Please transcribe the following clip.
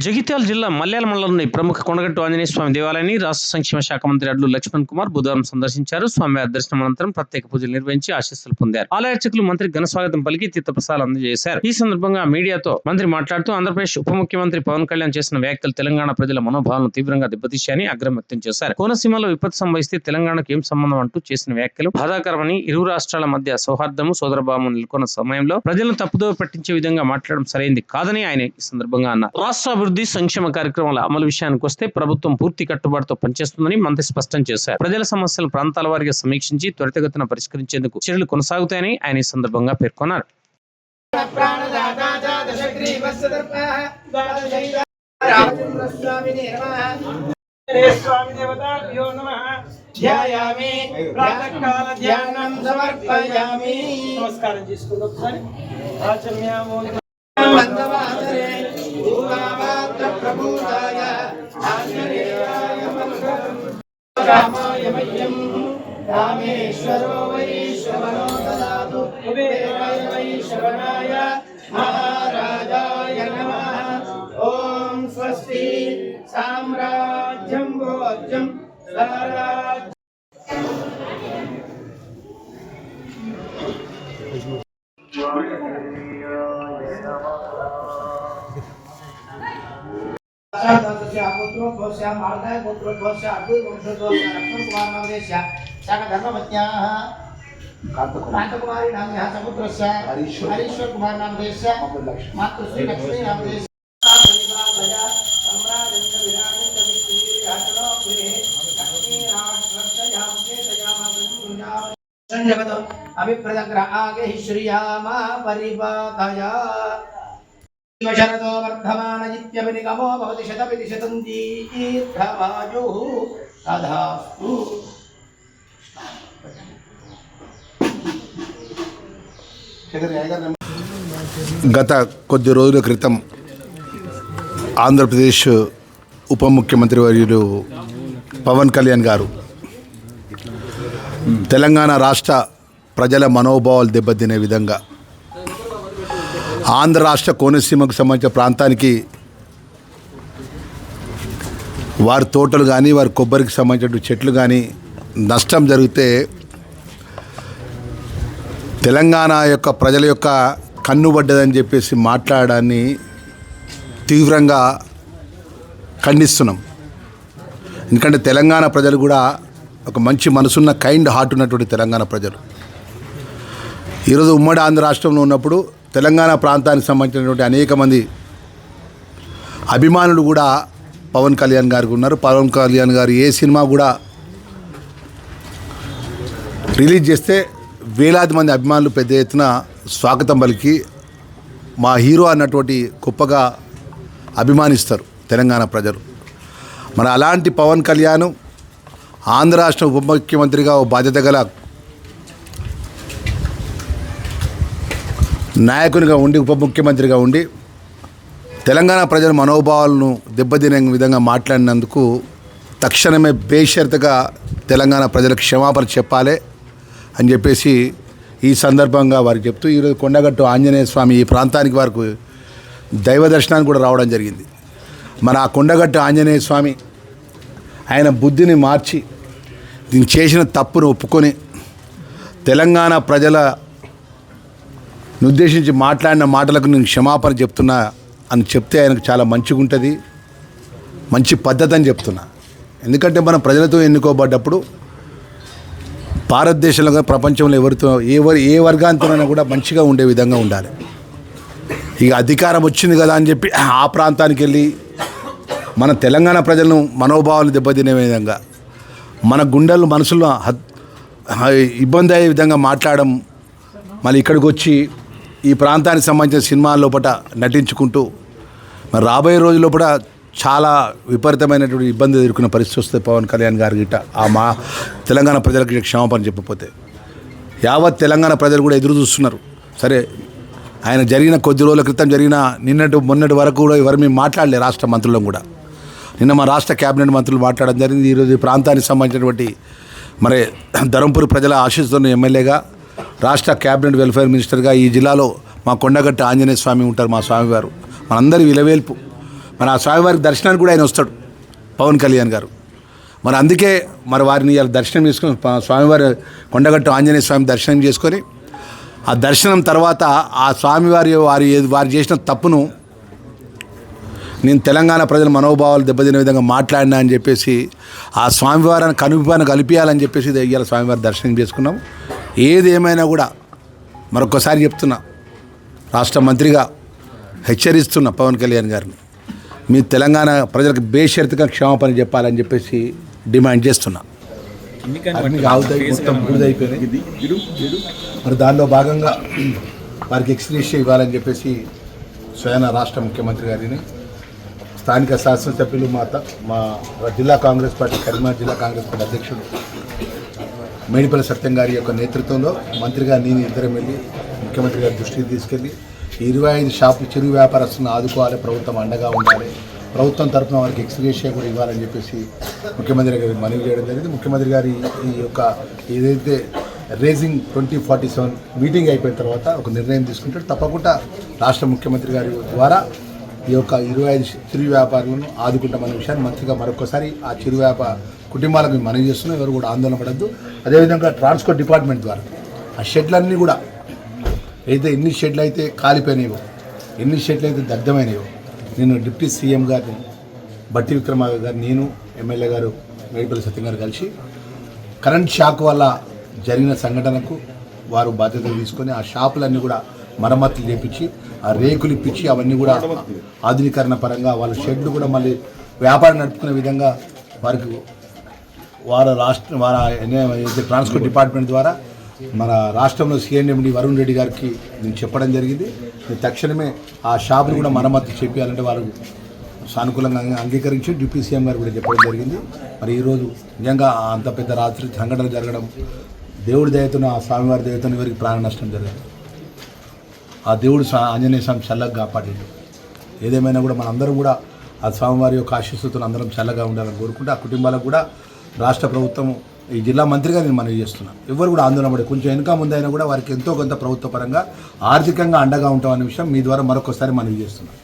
జగిత్యాల జిల్లా మల్యాల మండలంలోని ప్రముఖ కొండగట్టు ఆంజనేయ స్వామి దేవాలయాన్ని రాష్ట్ర సంక్షేమ శాఖ మంత్రి అడ్లు లక్ష్మణ్ కుమార్ బుధవారం సందర్శించారు. స్వామివారి దర్శనం అనంతరం ప్రత్యేక పూజలు నిర్వహించి ఆశీస్సులు పొందారు. ఆలయ అర్చకులు మంత్రి ఘన స్వాగతం పలికి తీర్థప్రసాదాలు అందజేశారు. ఈ సందర్భంగా మీడియాతో మంత్రి మాట్లాడుతూ ఆంధ్రప్రదేశ్ ఉప ముఖ్యమంత్రి పవన్ కళ్యాణ్ చేసిన వ్యాఖ్యలు తెలంగాణ ప్రజల మనోభావాలను తీవ్రంగా దెబ్బతీశాయని ఆగ్రహం వ్యక్తం చేశారు. కోనసీమలో విపత్తు సంభవిస్తే తెలంగాణకు ఏం సంబంధం అంటూ చేసిన వ్యాఖ్యలు బాధాకరమని, ఇరు రాష్ట్రాల మధ్య సౌహార్దము సోదరభావం నెలకొన్న సమయంలో ప్రజలను తప్పుదోవ పట్టించే విధంగా మాట్లాడడం సరైంది కాదని ఆయన ఈ సందర్భంగా అన్నారు. రాష్ట్ర అభివృద్ధి సంక్షేమ కార్యక్రమాల అమలు విషయానికి వస్తే ప్రభుత్వం పూర్తి కట్టుబాటుతో పనిచేస్తుందని మంత్రి స్పష్టం చేశారు. ప్రజల సమస్యలను ప్రాంతాల వారీగా సమీక్షించి త్వరితగతిన పరిష్కరించేందుకు చర్యలు కొనసాగుతాయని ఆయన ఈ సందర్భంగా పేర్కొన్నారు. प्रभुराय आंजनेयाय रामाय मह्यं रामेश्वरो वैश्रवणो ददातु कुबेराय वैश्रवणाय महाराजाय नमः। ओम स्वस्ति साम्राज्यं भोज्यं स्वराज्यं कांतकुमारी नाम्नः समुद्रस्य हरीश्वर कुमार नामधेयस्य मातृश्री लक्ष्मी नामधेयस्य अभिप्रदग्रहागे श्रियामा परिपातया शरदो वर्धमान इत्यभिनिगमो भवति शतमिति शतं दीर्घवायुः तथास्तु। గత కొద్ది రోజుల క్రితం ఆంధ్రప్రదేశ్ ఉప ముఖ్యమంత్రి వర్యులు పవన్ కళ్యాణ్ గారు తెలంగాణ రాష్ట్ర ప్రజల మనోభావాలు దెబ్బతినే విధంగా ఆంధ్ర రాష్ట్ర కోనసీమకు సంబంధించిన ప్రాంతానికి వారి తోటలు కానీ వారి కొబ్బరికి సంబంధించిన చెట్లు కానీ నష్టం జరిగితే తెలంగాణ యొక్క ప్రజల యొక్క కన్నుబడ్డదని చెప్పేసి మాట్లాడడాన్ని తీవ్రంగా ఖండిస్తున్నాం. ఎందుకంటే తెలంగాణ ప్రజలు కూడా ఒక మంచి మనసున్న కైండ్ హార్ట్ ఉన్నటువంటి తెలంగాణ ప్రజలు ఈరోజు ఉమ్మడి ఆంధ్ర రాష్ట్రంలో ఉన్నప్పుడు తెలంగాణ ప్రాంతానికి సంబంధించినటువంటి అనేక మంది అభిమానులు కూడా పవన్ కళ్యాణ్ గారికి ఉన్నారు. పవన్ కళ్యాణ్ గారు ఏ సినిమా కూడా రిలీజ్ చేస్తే వేలాది మంది అభిమానులు పెద్ద ఎత్తున స్వాగతం పలికి మా హీరో అన్నటువంటి గొప్పగా అభిమానిస్తారు తెలంగాణ ప్రజలు. మరి అలాంటి పవన్ కళ్యాణ్ ఆంధ్ర రాష్ట్ర ఉప ముఖ్యమంత్రిగా ఓ బాధ్యత గల నాయకునిగా ఉండి ఉప ముఖ్యమంత్రిగా ఉండి తెలంగాణ ప్రజల మనోభావాలను దెబ్బతినే విధంగా మాట్లాడినందుకు తక్షణమే బేషరతుగా తెలంగాణ ప్రజలకు క్షమాపణ చెప్పాలి అని చెప్పేసి ఈ సందర్భంగా వారికి చెప్తూ ఈరోజు కొండగట్టు ఆంజనేయ స్వామి ఈ ప్రాంతానికి వారికి దైవ దర్శనానికి కూడా రావడం జరిగింది. మరి ఆ కొండగట్టు ఆంజనేయ స్వామి ఆయన బుద్ధిని మార్చి దీన్ని చేసిన తప్పును ఒప్పుకొని తెలంగాణ ప్రజలను ఉద్దేశించి మాట్లాడిన మాటలకు నేను క్షమాపణ చెప్తున్నా అని చెప్తే ఆయనకు చాలా మంచిగా ఉంటుంది, మంచి పద్ధతి అని చెప్తున్నా. ఎందుకంటే మనం ప్రజలతో ఎన్నుకోబడ్డప్పుడు భారతదేశంలో ప్రపంచంలో ఎవరితో ఏ వర్గాంతోనైనా కూడా మంచిగా ఉండే విధంగా ఉండాలి. ఇక అధికారం వచ్చింది కదా అని చెప్పి ఆ ప్రాంతానికి వెళ్ళి మన తెలంగాణ ప్రజలను మనోభావాలు దెబ్బతినే విధంగా మన గుండెలు మనసులో ఇబ్బంది అయ్యే విధంగా మాట్లాడడం, మళ్ళీ ఇక్కడికి వచ్చి ఈ ప్రాంతానికి సంబంధించిన సినిమాల లోపల నటించుకుంటూ మరి రాబోయే రోజు లోపల చాలా విపరీతమైనటువంటి ఇబ్బంది ఎదుర్కొన్న పరిస్థితి వస్తుంది పవన్ కళ్యాణ్ గారి గిట్ట మా తెలంగాణ ప్రజలకు క్షమాపణ చెప్పకపోతే. యావత్ తెలంగాణ ప్రజలు కూడా ఎదురు చూస్తున్నారు. సరే ఆయన జరిగిన కొద్ది రోజుల క్రితం జరిగిన మొన్నటి వరకు కూడా ఎవరు మేము మాట్లాడలే రాష్ట్ర మంత్రులను కూడా. నిన్న మా రాష్ట్ర క్యాబినెట్ మంత్రులు మాట్లాడడం జరిగింది. ఈరోజు ఈ ప్రాంతానికి సంబంధించినటువంటి మరి ధర్మపురి ప్రజల ఆశీస్సున్న ఎమ్మెల్యేగా రాష్ట్ర క్యాబినెట్ వెల్ఫేర్ మినిస్టర్గా ఈ జిల్లాలో మా కొండగట్టు ఆంజనేయ స్వామి ఉంటారు, మా స్వామివారు మనందరి విలవేల్పు. మరి ఆ స్వామివారికి దర్శనానికి కూడా ఆయన వస్తాడు పవన్ కళ్యాణ్ గారు. మరి అందుకే మరి వారిని ఇలా దర్శనం చేసుకొని స్వామివారి కొండగట్టు ఆంజనేయ స్వామి దర్శనం చేసుకొని ఆ దర్శనం తర్వాత ఆ స్వామివారి వారు చేసిన తప్పును నేను తెలంగాణ ప్రజల మనోభావాలు దెబ్బతినే విధంగా మాట్లాడినా అని చెప్పేసి ఆ స్వామివారిని కనుపాన కలిపియాలని చెప్పేసి ఇవాళ స్వామివారి దర్శనం చేసుకున్నాం. ఏది ఏమైనా కూడా మరొకసారి చెప్తున్నా, రాష్ట్ర మంత్రిగా హెచ్చరిస్తున్న పవన్ కళ్యాణ్ గారిని, మీ తెలంగాణ ప్రజలకు బేషరతుగా క్షమాపణ చెప్పాలని చెప్పేసి డిమాండ్ చేస్తున్నా. మరి దానిలో భాగంగా వారికి ఎక్స్గ్రేషియా ఇవ్వాలని చెప్పేసి స్వయాన రాష్ట్ర ముఖ్యమంత్రి గారిని, స్థానిక శాసనసభ్యులు మా జిల్లా కాంగ్రెస్ పార్టీ కరీంనగర్ జిల్లా కాంగ్రెస్ పార్టీ అధ్యక్షుడు మేడిపల్లి సత్యం గారి యొక్క నేతృత్వంలో మంత్రిగా నేను ఇద్దరం వెళ్ళి ముఖ్యమంత్రి గారి దృష్టికి తీసుకెళ్ళి 25 షాపులు చిరు వ్యాపారస్తులను ఆదుకోవాలి, ప్రభుత్వం అండగా ఉండాలి, ప్రభుత్వం తరఫున వారికి ఎక్స్గ్రేషియా కూడా ఇవ్వాలని చెప్పేసి ముఖ్యమంత్రి గారికి మనవి చేయడం జరిగింది. ముఖ్యమంత్రి గారి ఈ యొక్క ఏదైతే రేజింగ్ 2047 మీటింగ్ అయిపోయిన తర్వాత ఒక నిర్ణయం తీసుకుంటాడు. తప్పకుండా రాష్ట్ర ముఖ్యమంత్రి గారి ద్వారా ఈ యొక్క 25 చిరు వ్యాపారులను ఆదుకుంటామనే విషయాన్ని మంత్రిగా మరొకసారి ఆ చిరు కుటుంబాలకు మనవి చేస్తున్నాం. ఎవరు కూడా ఆందోళన పడద్దు. అదేవిధంగా ట్రాన్స్పోర్ట్ డిపార్ట్మెంట్ ద్వారా ఆ షెడ్లన్నీ కూడా అయితే ఎన్ని షెడ్లు అయితే కాలిపోయినాయో, ఎన్ని షెడ్లు అయితే దగ్ధమైనాయో, నేను డిప్యూటీ సీఎం గారిని బట్టి విక్రమార్క గారు, నేను ఎమ్మెల్యే గారు మేడిపల్లి సత్యం గారు కలిసి కరెంట్ షాక్ వల్ల జరిగిన సంఘటనకు వారు బాధ్యతలు తీసుకొని ఆ షాపులన్నీ కూడా మరమ్మతులు చేపించి ఆ రేకులు ఇప్పించి అవన్నీ కూడా ఆధునీకరణ పరంగా వాళ్ళ షెడ్లు కూడా మళ్ళీ వ్యాపారం నడుపుకునే విధంగా వారికి ట్రాన్స్పోర్ట్ డిపార్ట్మెంట్ ద్వారా మన రాష్ట్రంలో సీఎండి వరుణ్ రెడ్డి గారికి నేను చెప్పడం జరిగింది. తక్షణమే ఆ షాపులు కూడా మరమ్మతు చేపించాలంటే వారు సానుకూలంగా అంగీకరించి డిప్యూటీ సీఎం గారు కూడా చెప్పడం జరిగింది. మరి ఈరోజు నిజంగా అంత పెద్ద రాత్రి సంఘటన జరగడం దేవుడి దయతోనే, ఆ స్వామివారి దయతోనే ఎవరికి ప్రాణ నష్టం జరగదు. ఆ దేవుడు ఆంజనేయ స్వామి చల్లగా కాపాడాడు. ఏదేమైనా కూడా మనందరం కూడా ఆ స్వామివారి యొక్క ఆశీస్సుతో అందరం చల్లగా ఉండాలని కోరుకుంటే ఆ కుటుంబాలకు కూడా రాష్ట్ర ప్రభుత్వం ఈ జిల్లా మంత్రిగా నేను మనవి చేస్తున్నాను. ఎవరు కూడా ఆందోళన పడే కొంచెం వెనుక ముందైనా కూడా వారికి ఎంతో కొంత ప్రభుత్వ పరంగా ఆర్థికంగా అండగా ఉంటామనే విషయం మీ ద్వారా మరొకసారి మనవి చేస్తున్నాను.